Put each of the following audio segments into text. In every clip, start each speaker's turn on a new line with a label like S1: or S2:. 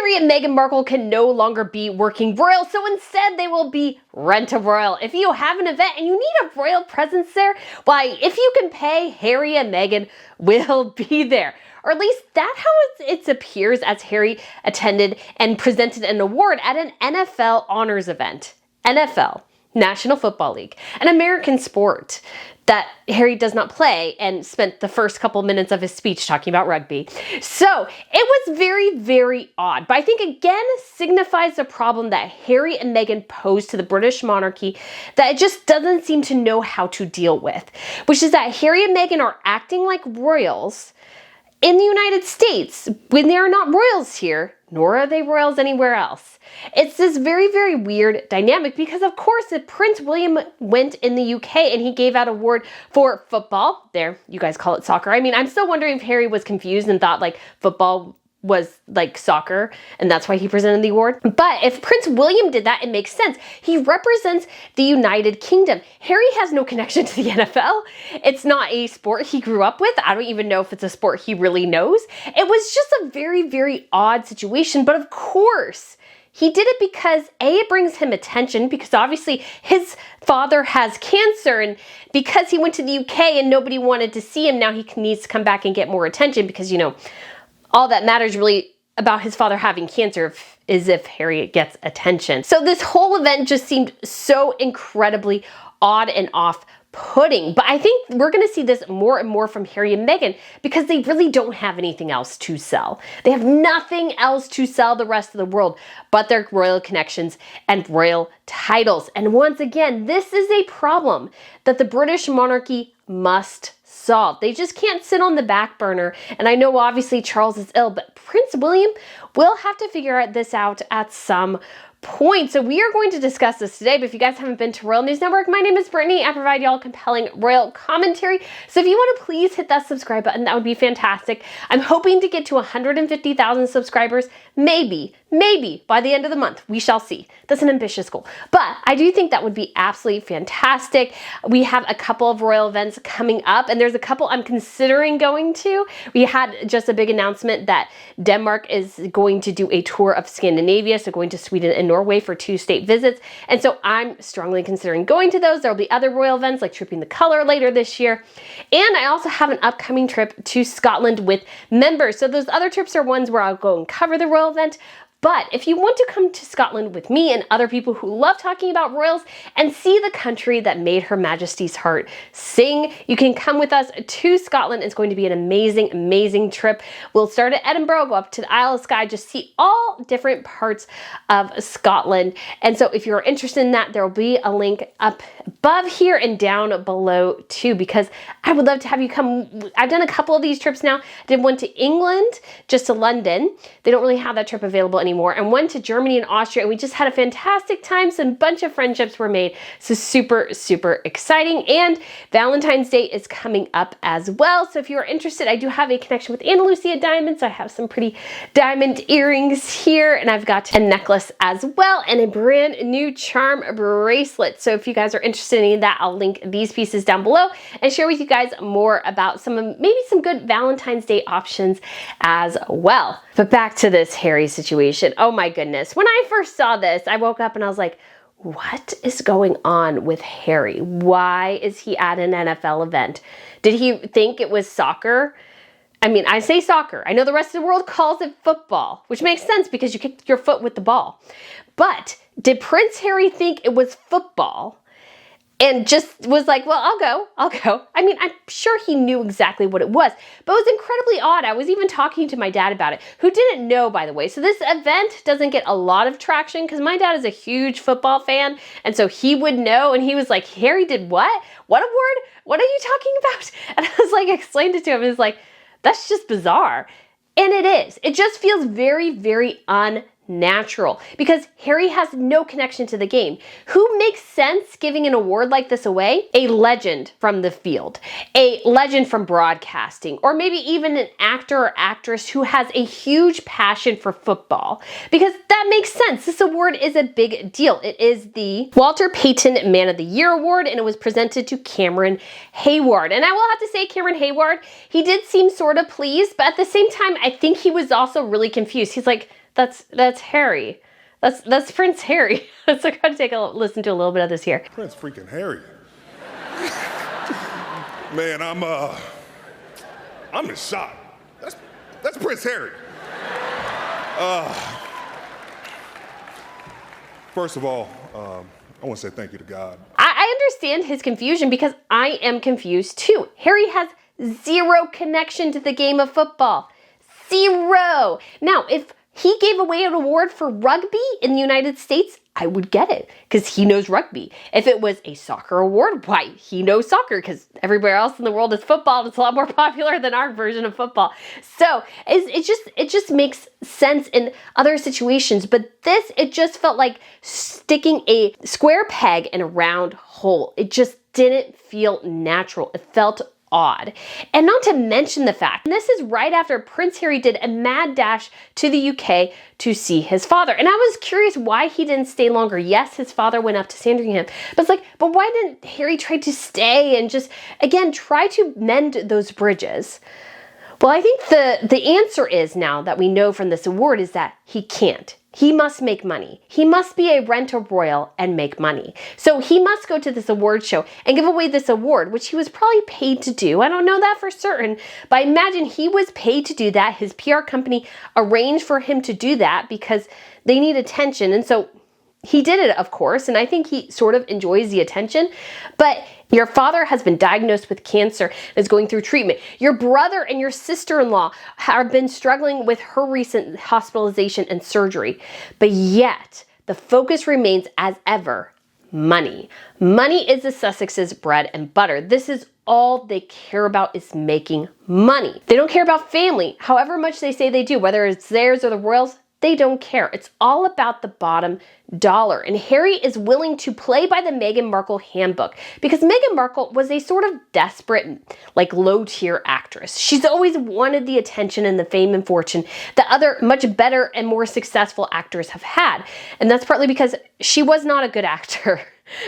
S1: Harry and Meghan Markle can no longer be working royal, so instead they will be rent-a-royal. If you have an event and you need a royal presence there, why, if you can pay, Harry and Meghan will be there. Or at least that's how it appears, as Harry attended and presented an award at an NFL honors event. NFL, National Football League, an American sport that Harry does not play, and spent the first couple minutes of his speech talking about rugby. So it was very, very odd, but I think again signifies the problem that Harry and Meghan pose to the British monarchy that it just doesn't seem to know how to deal with, which is that Harry and Meghan are acting like royals in the United States when they are not royals here, nor are they royals anywhere else. It's this very, very weird dynamic because, of course, if Prince William went in the UK and he gave out an award for football, there, you guys call it soccer. I mean, I'm still wondering if Harry was confused and thought like football was like soccer and that's why he presented the award. But if Prince William did that, it makes sense. He represents the United Kingdom. Harry has no connection to the NFL. It's not a sport he grew up with. I don't even know if it's a sport he really knows. It was just a very, very odd situation. But of course, he did it because A, it brings him attention because obviously his father has cancer, and because he went to the UK and nobody wanted to see him, now he needs to come back and get more attention because, you know, all that matters really about his father having cancer is if Harry gets attention. So this whole event just seemed so incredibly odd and off-putting. But I think we're going to see this more and more from Harry and Meghan because they really don't have anything else to sell. They have nothing else to sell the rest of the world but their royal connections and royal titles. And once again, this is a problem that the British monarchy must solve. They just can't sit on the back burner. And I know obviously Charles is ill, but Prince William will have to figure this out at some point. So we are going to discuss this today, but if you guys haven't been to Royal News Network, my name is Brittany. I provide y'all compelling royal commentary. So if you want to please hit that subscribe button, that would be fantastic. I'm hoping to get to 150,000 subscribers, maybe by the end of the month. We shall see. That's an ambitious goal, but I do think that would be absolutely fantastic. We have a couple of royal events coming up, and there's a couple I'm considering going to. We had just a big announcement that Denmark is going to do a tour of Scandinavia, so going to Sweden and Norway for 2 state visits. And so I'm strongly considering going to those. There'll be other royal events like Trooping the Colour later this year. And I also have an upcoming trip to Scotland with members. So those other trips are ones where I'll go and cover the royal event. But if you want to come to Scotland with me and other people who love talking about royals and see the country that made Her Majesty's heart sing, you can come with us to Scotland. It's going to be an amazing, amazing trip. We'll start at Edinburgh, go up to the Isle of Skye, just see all different parts of Scotland. And so if you're interested in that, there will be a link up above here and down below too, because I would love to have you come. I've done a couple of these trips now. I did one to England, just to London. They don't really have that trip available anymore, and one to Germany and Austria, and we just had a fantastic time. Some bunch of friendships were made, so super, super exciting. And Valentine's Day is coming up as well, so if you are interested, I do have a connection with Anna Lucia Diamonds. I have some pretty diamond earrings here, and I've got a necklace as well, and a brand new charm bracelet. So if you guys are interested in any of that, I'll link these pieces down below and share with you guys more about maybe some good Valentine's Day options as well. But back to this Harry situation. Oh my goodness. When I first saw this, I woke up and I was like, what is going on with Harry? Why is he at an NFL event? Did he think it was soccer? I mean, I say soccer. I know the rest of the world calls it football, which makes sense because you kick your foot with the ball. But did Prince Harry think it was football and just was like, well, I'll go. I mean, I'm sure he knew exactly what it was, but it was incredibly odd. I was even talking to my dad about it, who didn't know, by the way. So this event doesn't get a lot of traction because my dad is a huge football fan, and so he would know, and he was like, Harry did what? What award? What are you talking about? And I was like, explained it to him. He was like, that's just bizarre. And it is. It just feels very, very unnatural because Harry has no connection to the game. Who makes sense giving an award like this away? A legend from the field, a legend from broadcasting, or maybe even an actor or actress who has a huge passion for football, because that makes sense. This award is a big deal. It is the Walter Payton Man of the Year Award, and it was presented to Cameron Hayward. And I will have to say, Cameron Hayward, he did seem sort of pleased, but at the same time, I think he was also really confused. He's like, That's Harry. That's Prince Harry. So I gotta listen to a little bit of this here.
S2: Prince freaking Harry. Man, I'm in shock. That's Prince Harry. First of all, I want to say thank you to God.
S1: I understand his confusion because I am confused too. Harry has zero connection to the game of football. Zero. Now, if he gave away an award for rugby in the United States, I would get it because he knows rugby. If it was a soccer award, why? He knows soccer because everywhere else in the world is football. And it's a lot more popular than our version of football. So it just makes sense in other situations. But this, it just felt like sticking a square peg in a round hole. It just didn't feel natural. It felt odd. And not to mention the fact, and this is right after Prince Harry did a mad dash to the UK to see his father. And I was curious why he didn't stay longer. Yes, his father went up to Sandringham, but it's like, but why didn't Harry try to stay and just, again, try to mend those bridges? Well, I think the answer is, now that we know from this award, is that he can't. He must make money. He must be a rent-a-royal and make money. So he must go to this award show and give away this award, which he was probably paid to do. I don't know that for certain, but I imagine he was paid to do that. His PR company arranged for him to do that because they need attention. And so he did it, of course, and I think he sort of enjoys the attention. But your father has been diagnosed with cancer and is going through treatment. Your brother and your sister-in-law have been struggling with her recent hospitalization and surgery. But yet, the focus remains as ever, money. Money is the Sussex's bread and butter. This is all they care about, is making money. They don't care about family, however much they say they do, whether it's theirs or the royals. They don't care. It's all about the bottom dollar. And Harry is willing to play by the Meghan Markle handbook because Meghan Markle was a sort of desperate, like low-tier actress. She's always wanted the attention and the fame and fortune that other much better and more successful actors have had. And that's partly because she was not a good actor.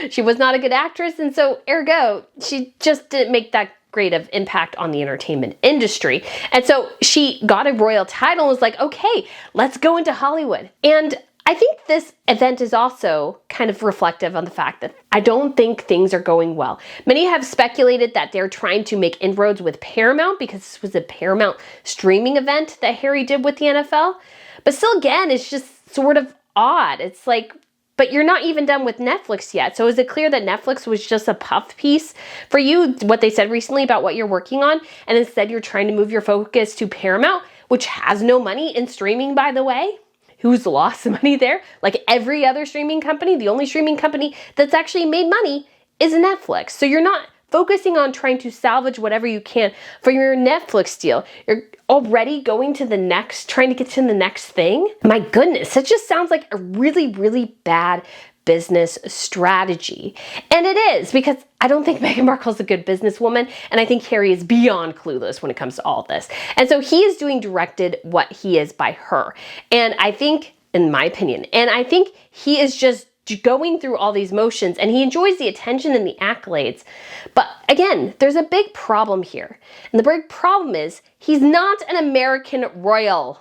S1: She was not a good actress, and so ergo, she just didn't make that great of impact on the entertainment industry. And so she got a royal title and was like, okay, let's go into Hollywood. And I think this event is also kind of reflective on the fact that I don't think things are going well. Many have speculated that they're trying to make inroads with Paramount because this was a Paramount streaming event that Harry did with the NFL. But still, again, it's just sort of odd. It's like, but you're not even done with Netflix yet. So is it clear that Netflix was just a puff piece for you, what they said recently about what you're working on, and instead you're trying to move your focus to Paramount, which has no money in streaming, by the way? Who's lost money there? Like every other streaming company, the only streaming company that's actually made money is Netflix. So you're not focusing on trying to salvage whatever you can for your Netflix deal. You're already going to the next, trying to get to the next thing. My goodness, that just sounds like a really, really bad business strategy. And it is, because I don't think Meghan Markle's a good businesswoman, and I think Harry is beyond clueless when it comes to all this. And so he is doing directed what he is by her. And I think, in my opinion, and I think he is just going through all these motions, and he enjoys the attention and the accolades. But again, there's a big problem here. And the big problem is he's not an American royal.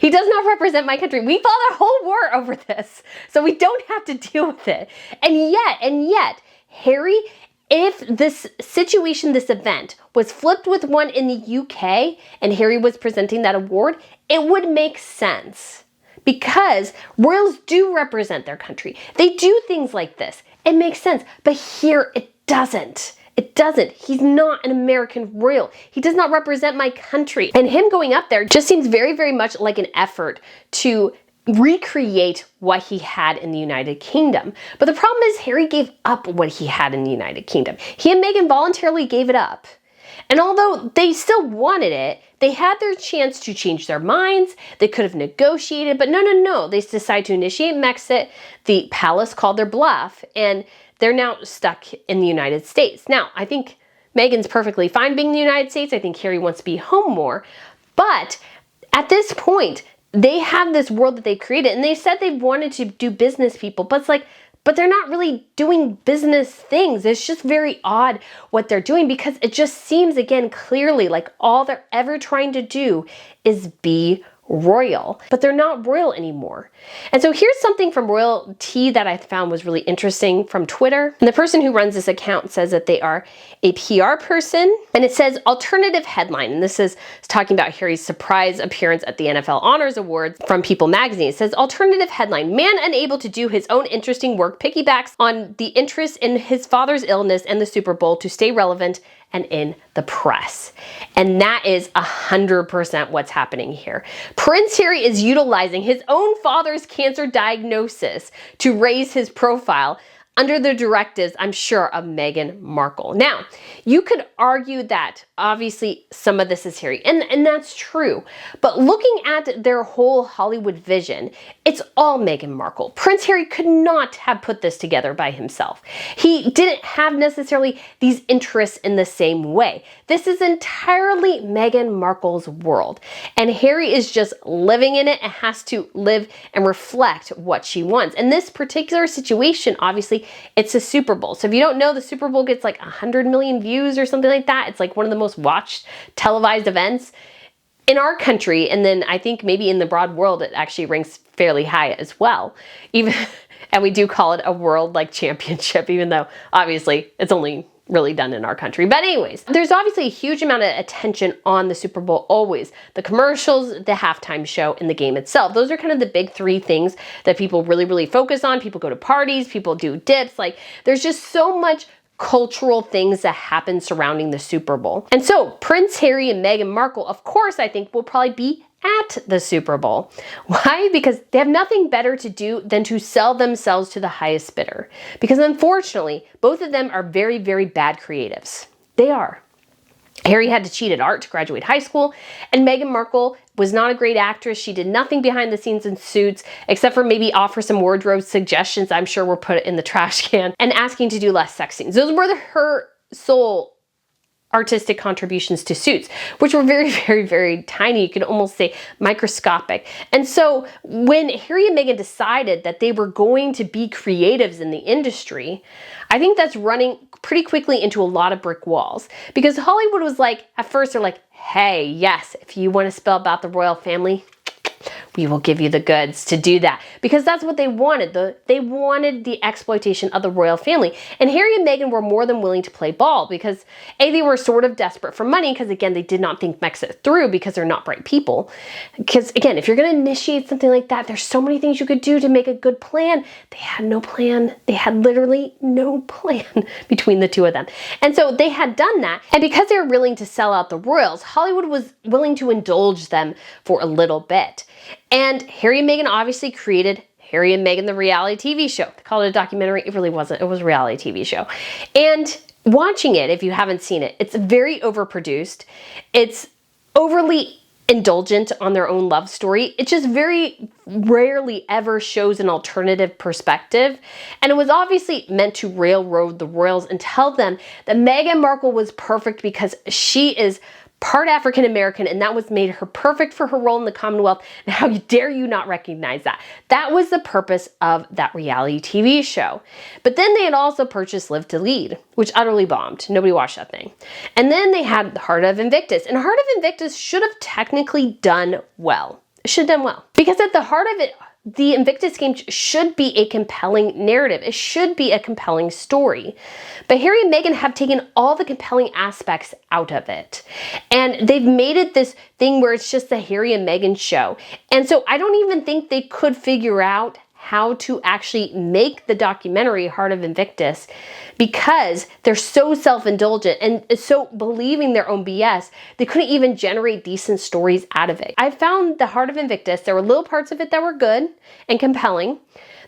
S1: He does not represent my country. We fought a whole war over this, so we don't have to deal with it. And yet, Harry, if this situation, this event, was flipped with one in the UK and Harry was presenting that award, it would make sense. Because royals do represent their country. They do things like this. It makes sense. But here it doesn't. It doesn't. He's not an American royal. He does not represent my country. And him going up there just seems very, very much like an effort to recreate what he had in the United Kingdom. But the problem is Harry gave up what he had in the United Kingdom. He and Meghan voluntarily gave it up. And although they still wanted it, they had their chance to change their minds. They could have negotiated, but no. They decided to initiate Brexit. The palace called their bluff, and they're now stuck in the United States. Now, I think Meghan's perfectly fine being in the United States. I think Harry wants to be home more. But at this point, they have this world that they created, and they said they wanted to do business people, but it's like, but they're not really doing business things. It's just very odd what they're doing, because it just seems, again, clearly like all they're ever trying to do is be royal, but they're not royal anymore. And so here's something from royalty that I found was really interesting from Twitter. And the person who runs this account says that they are a PR person, and it says alternative headline. And this is talking about Harry's surprise appearance at the NFL Honors Awards from People magazine. It says alternative headline, man unable to do his own interesting work piggybacks on the interest in his father's illness and the Super Bowl to stay relevant and in the press. And that is 100% what's happening here. Prince Harry is utilizing his own father's cancer diagnosis to raise his profile under the directives, I'm sure, of Meghan Markle. Now, you could argue that obviously some of this is Harry, and that's true. But looking at their whole Hollywood vision, it's all Meghan Markle. Prince Harry could not have put this together by himself. He didn't have necessarily these interests in the same way. This is entirely Meghan Markle's world. And Harry is just living in it and has to live and reflect what she wants. In this particular situation, obviously, it's a Super Bowl. So if you don't know, the Super Bowl gets like 100 million views or something like that. It's like one of the most watched televised events in our country. And then I think maybe in the broad world, it actually ranks fairly high as well. And we do call it a world like championship, even though obviously it's only really done in our country. But anyways, there's obviously a huge amount of attention on the Super Bowl always. The commercials, the halftime show, and the game itself. Those are kind of the big three things that people really focus on. People go to parties, people do dips. Like there's just so much cultural things that happen surrounding the Super Bowl. And so Prince Harry and Meghan Markle, of course, I think will probably be at the Super Bowl. Why? Because they have nothing better to do than to sell themselves to the highest bidder. Because unfortunately, both of them are very bad creatives. They are. Harry had to cheat at art to graduate high school, and Meghan Markle was not a great actress. She did nothing behind the scenes in Suits, except for maybe offer some wardrobe suggestions, I'm sure were put in the trash can, and asking to do less sex scenes. Those were her sole artistic contributions to Suits, which were very tiny. You could almost say microscopic. And so when Harry and Meghan decided that they were going to be creatives in the industry, I think that's running pretty quickly into a lot of brick walls, because Hollywood was like, at first they're like, hey, yes, if you want to spell about the royal family, we will give you the goods to do that, because that's what they wanted. They wanted the exploitation of the royal family. And Harry and Meghan were more than willing to play ball because A, they were sort of desperate for money because again, they did not think Brexit through because they're not bright people. Because again, if you're going to initiate something like that, there's so many things you could do to make a good plan. They had no plan. They had literally no plan between the two of them. And so they had done that. And because they were willing to sell out the royals, Hollywood was willing to indulge them for a little bit. And Harry and Meghan obviously created Harry and Meghan, the reality TV show. They called it a documentary. It really wasn't. It was a reality TV show. And watching it, if you haven't seen it, it's very overproduced. It's overly indulgent on their own love story. It just very rarely ever shows an alternative perspective. And it was obviously meant to railroad the royals and tell them that Meghan Markle was perfect because she is part African American, and that was made her perfect for her role in the Commonwealth. And how dare you not recognize that? That was the purpose of that reality TV show. But then they had also purchased Live to Lead, which utterly bombed. Nobody watched that thing. And then they had Heart of Invictus, and Heart of Invictus should have technically done well. It should have done well. Because at the heart of it, the Invictus game should be a compelling narrative. It should be a compelling story. But Harry and Meghan have taken all the compelling aspects out of it. And they've made it this thing where it's just the Harry and Meghan show. And so I don't even think they could figure out how to actually make the documentary Heart of Invictus, because they're so self-indulgent and so believing their own BS, they couldn't even generate decent stories out of it. I found the Heart of Invictus, there were little parts of it that were good and compelling.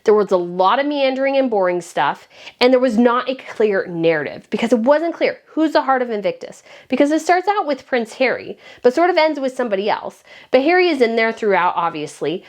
S1: There was a lot of meandering and boring stuff, and there was not a clear narrative because it wasn't clear who's the Heart of Invictus, because it starts out with Prince Harry, but sort of ends with somebody else. But Harry is in there throughout, obviously.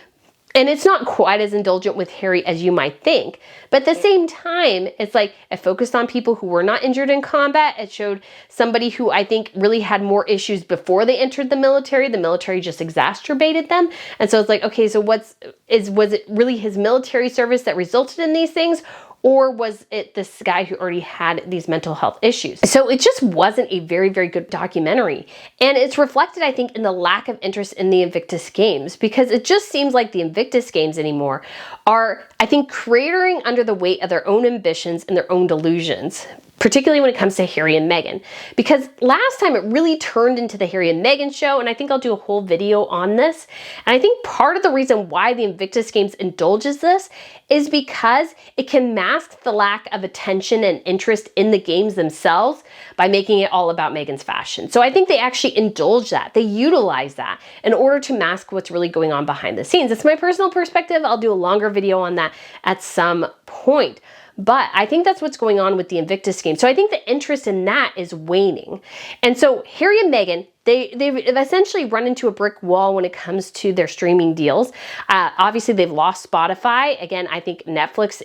S1: And it's not quite as indulgent with Harry as you might think. But at the same time, it's like it focused on people who were not injured in combat. It showed somebody who I think really had more issues before they entered the military. The military just exacerbated them. And so it's like, okay, so was it really his military service that resulted in these things? or was it this guy who already had these mental health issues? So it just wasn't a very, very good documentary. And it's reflected, I think, in the lack of interest in the Invictus Games, because it just seems like the Invictus Games anymore are, I think, cratering under the weight of their own ambitions and their own delusions, particularly when it comes to Harry and Meghan. Because last time it really turned into the Harry and Meghan show, and I think I'll do a whole video on this. And I think part of the reason why the Invictus Games indulges this is because it can mask the lack of attention and interest in the games themselves by making it all about Meghan's fashion. So I think they actually indulge that. They utilize that in order to mask what's really going on behind the scenes. It's my personal perspective. I'll do a longer video on that at some point. But I think that's what's going on with the Invictus Game. So I think the interest in that is waning. And so Harry and Meghan, they've essentially run into a brick wall when it comes to their streaming deals. Obviously, they've lost Spotify. Again, I think Netflix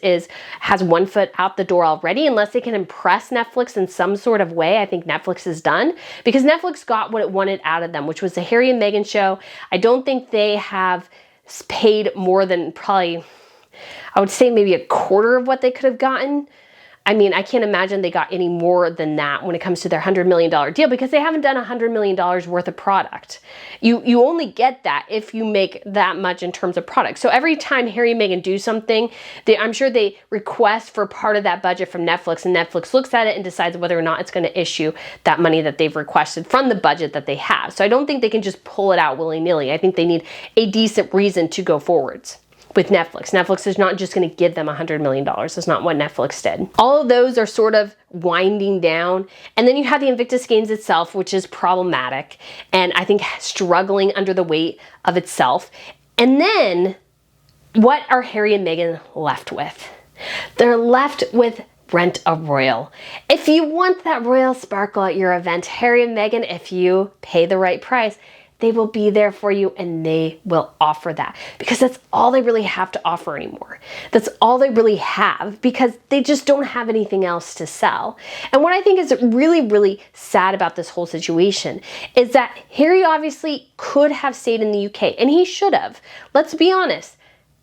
S1: has one foot out the door already. Unless they can impress Netflix in some sort of way, I think Netflix is done. Because Netflix got what it wanted out of them, which was the Harry and Meghan show. I don't think they have paid more than probably, I would say maybe a quarter of what they could have gotten. I mean, I can't imagine they got any more than that when it comes to their $100 million deal, because they haven't done $100 million worth of product. You only get that if you make that much in terms of product. So every time Harry and Meghan do something, I'm sure they request for part of that budget from Netflix, and Netflix looks at it and decides whether or not it's going to issue that money that they've requested from the budget that they have. So I don't think they can just pull it out willy-nilly. I think they need a decent reason to go forwards. With Netflix. Netflix is not just going to give them $100 million. That's not what Netflix did. All of those are sort of winding down. And then you have the Invictus Games itself, which is problematic and I think struggling under the weight of itself. And then what are Harry and Meghan left with? They're left with Rent a Royal. If you want that royal sparkle at your event, Harry and Meghan, if you pay the right price, they will be there for you and they will offer that, because that's all they really have to offer anymore. That's all they really have, because they just don't have anything else to sell. And what I think is really, really sad about this whole situation is that Harry obviously could have stayed in the UK, and he should have. Let's be honest.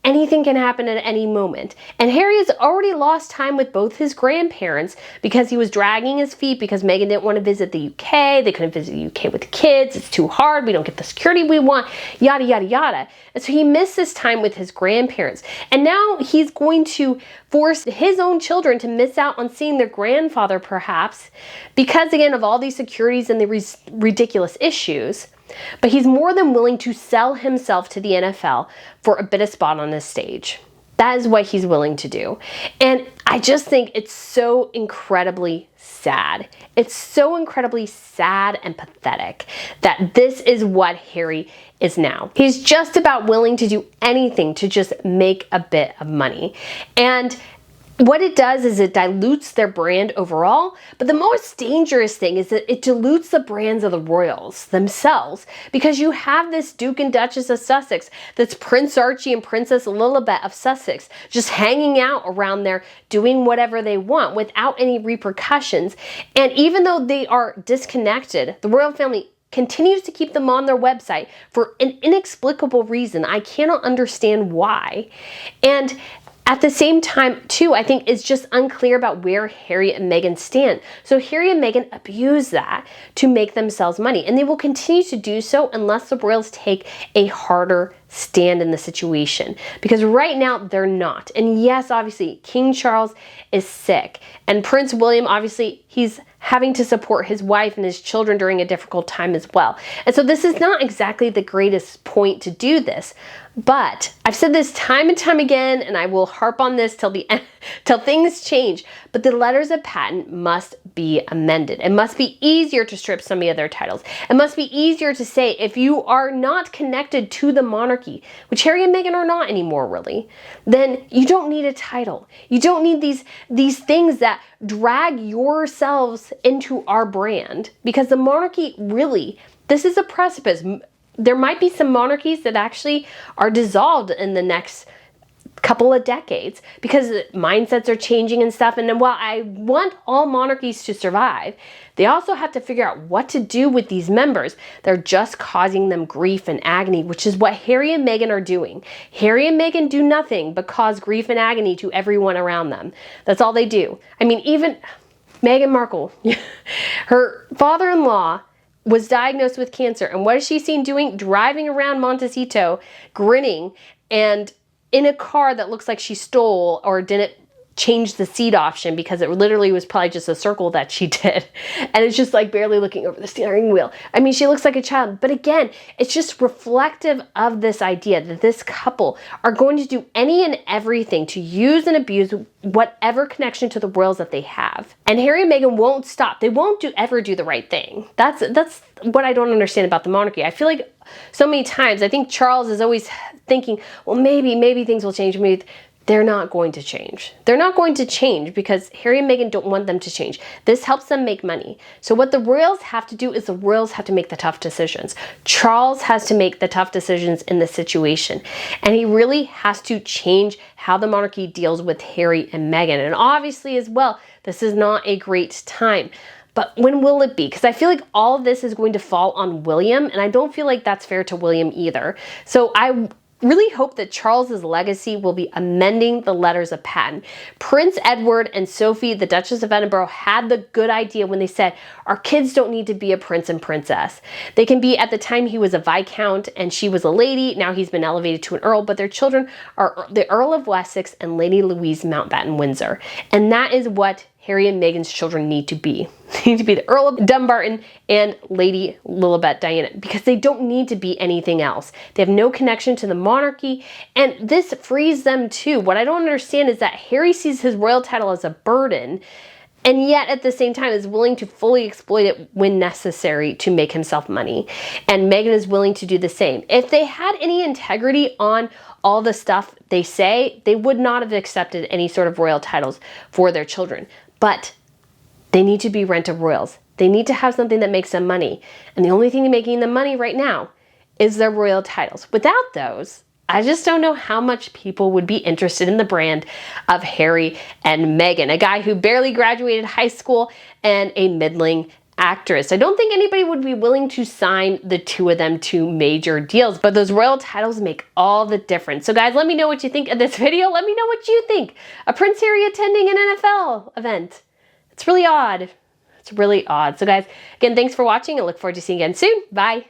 S1: Anything can happen at any moment. And Harry has already lost time with both his grandparents because he was dragging his feet because Meghan didn't want to visit the UK. They couldn't visit the UK with the kids. It's too hard. We don't get the security we want, yada, yada, yada. And so he missed this time with his grandparents. And now he's going to force his own children to miss out on seeing their grandfather, perhaps, because, again, of all these securities and the ridiculous issues. But he's more than willing to sell himself to the NFL for a bit of spot on this stage. That is what he's willing to do. And I just think it's so incredibly sad. It's so incredibly sad and pathetic that this is what Harry is now. He's just about willing to do anything to just make a bit of money. And what it does is it dilutes their brand overall, but the most dangerous thing is that it dilutes the brands of the royals themselves, because you have this Duke and Duchess of Sussex, that's Prince Archie and Princess Lilibet of Sussex, just hanging out around there doing whatever they want without any repercussions. And even though they are disconnected, the royal family continues to keep them on their website for an inexplicable reason. I cannot understand why. And at the same time, too, I think it's just unclear about where Harry and Meghan stand. So Harry and Meghan abuse that to make themselves money, and they will continue to do so unless the royals take a harder stand in the situation, because right now they're not. And yes, obviously, King Charles is sick, and Prince William, obviously, he's having to support his wife and his children during a difficult time as well. And so this is not exactly the greatest point to do this. But I've said this time and time again, and I will harp on this till the end, till things change. But the letters of patent must be amended. It must be easier to strip some of their titles. It must be easier to say, if you are not connected to the monarchy, which Harry and Meghan are not anymore, really, then you don't need a title. You don't need these things that drag yourselves into our brand, because the monarchy, really, this is a precipice. There might be some monarchies that actually are dissolved in the next couple of decades, because mindsets are changing and stuff. And then while I want all monarchies to survive, they also have to figure out what to do with these members. They're just causing them grief and agony, which is what Harry and Meghan are doing. Harry and Meghan do nothing but cause grief and agony to everyone around them. That's all they do. I mean, even Meghan Markle, her father-in-law was diagnosed with cancer. And what is she seen doing? Driving around Montecito, grinning, and in a car that looks like she stole or didn't change the seat option, because it literally was probably just a circle that she did. And it's just like barely looking over the steering wheel. I mean, she looks like a child. But again, it's just reflective of this idea that this couple are going to do any and everything to use and abuse whatever connection to the royals that they have. And Harry and Meghan won't stop. They won't ever do the right thing. That's what I don't understand about the monarchy. I feel like so many times, I think Charles is always thinking, well, maybe things will change. Maybe they're not going to change. They're not going to change because Harry and Meghan don't want them to change. This helps them make money. So what the royals have to do is the royals have to make the tough decisions. Charles has to make the tough decisions in this situation. And he really has to change how the monarchy deals with Harry and Meghan. And obviously as well, this is not a great time. But when will it be? Because I feel like all of this is going to fall on William, and I don't feel like that's fair to William either. So I really hope that Charles's legacy will be amending the letters of patent. Prince Edward and Sophie, the Duchess of Edinburgh, had the good idea when they said, our kids don't need to be a prince and princess. They can be, at the time he was a Viscount and she was a lady, now he's been elevated to an Earl, but their children are the Earl of Wessex and Lady Louise Mountbatten Windsor. And that is what Harry and Meghan's children need to be. They need to be the Earl of Dumbarton and Lady Lilibet Diana, because they don't need to be anything else. They have no connection to the monarchy, and this frees them too. What I don't understand is that Harry sees his royal title as a burden, and yet at the same time is willing to fully exploit it when necessary to make himself money. And Meghan is willing to do the same. If they had any integrity on all the stuff they say, they would not have accepted any sort of royal titles for their children. But they need to be rent of royals. They need to have something that makes them money. And the only thing making them money right now is their royal titles. Without those, I just don't know how much people would be interested in the brand of Harry and Meghan, a guy who barely graduated high school and a middling actress. I don't think anybody would be willing to sign the two of them to major deals, but those royal titles make all the difference. So guys, let me know what you think of this video. Let me know what you think. A Prince Harry attending an NFL event. It's really odd. It's really odd. So guys, again, thanks for watching. I look forward to seeing you again soon. Bye.